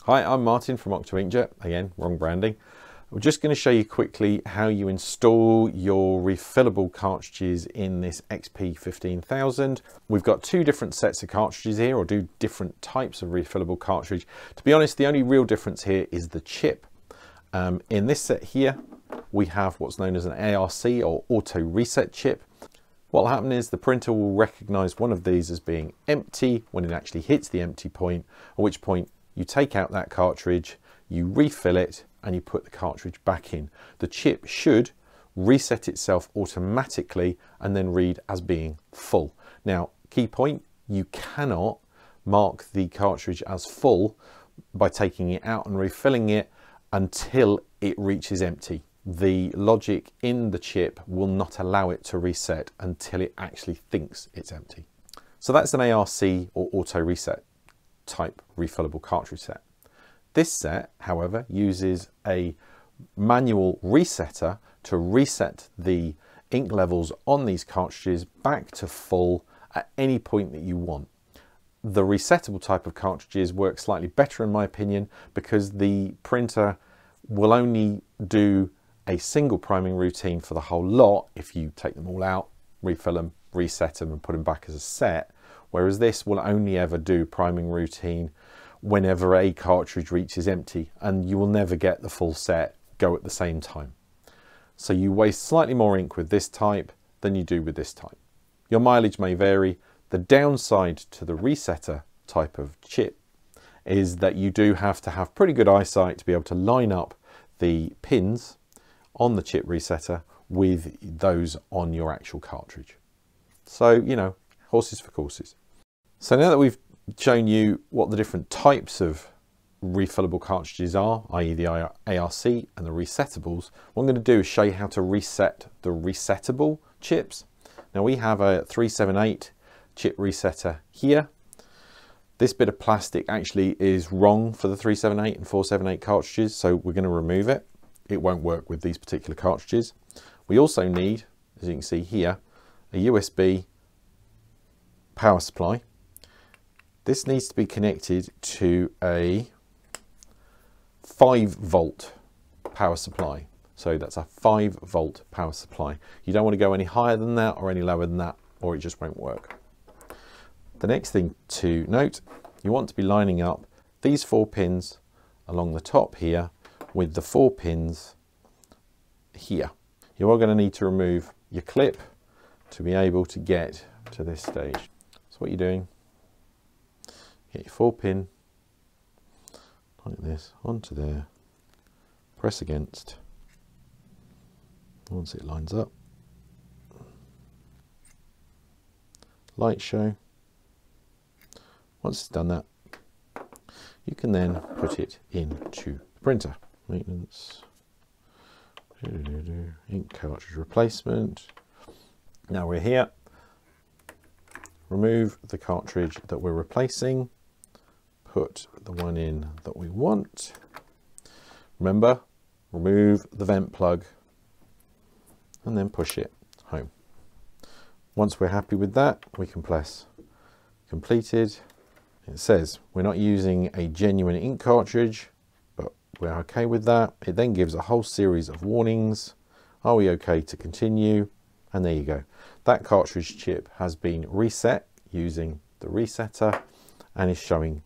Hi, I'm Martin from Octo Inkjet. Again, wrong branding. We're just going to show you quickly how you install your refillable cartridges in this XP15000. We've got two different sets of cartridges here, or two different types of refillable cartridge. To be honest, the only real difference here is the chip. In this set here, we have what's known as an ARC or auto reset chip. What will happen is the printer will recognize one of these as being empty when it actually hits the empty point, at which point you take out that cartridge, you refill it, and you put the cartridge back in. The chip should reset itself automatically and then read as being full. Now, key point, you cannot mark the cartridge as full by taking it out and refilling it until it reaches empty. The logic in the chip will not allow it to reset until it actually thinks it's empty. So that's an ARC or auto reset type refillable cartridge set. This set, however, uses a manual resetter to reset the ink levels on these cartridges back to full at any point that you want. The resettable type of cartridges work slightly better in my opinion because the printer will only do a single priming routine for the whole lot if you take them all out, refill them, reset them and put them back as a set, whereas this will only ever do priming routine whenever a cartridge reaches empty, and you will never get the full set go at the same time. So you waste slightly more ink with this type than you do with this type. Your mileage may vary. The downside to the resetter type of chip is that you do have to have pretty good eyesight to be able to line up the pins on the chip resetter with those on your actual cartridge. So, you know, horses for courses. So now that we've shown you what the different types of refillable cartridges are, i.e. the ARC and the resettables, what I'm going to do is show you how to reset the resettable chips. Now we have a 378 chip resetter here. This bit of plastic actually is wrong for the 378 and 478 cartridges, so we're going to remove it. It won't work with these particular cartridges. We also need, as you can see here, a USB power supply. This needs to be connected to a 5-volt power supply. So that's a 5-volt power supply. You don't want to go any higher than that or any lower than that, or it just won't work. The next thing to note, you want to be lining up these 4 pins along the top here with the 4 pins here. You are going to need to remove your clip to be able to get to this stage. So what you're doing, get your 4 pin like this onto there, press against, once it lines up, light show. Once it's done that, you can then put it into the printer. Maintenance, ink cartridge replacement. Now we're here, remove the cartridge that we're replacing, put the one in that we want. Remember, remove the vent plug and then push it home. Once we're happy with that, we can press completed. It says we're not using a genuine ink cartridge, but we're okay with that. It then gives a whole series of warnings. Are we okay to continue? And there you go. That cartridge chip has been reset using the resetter and is showing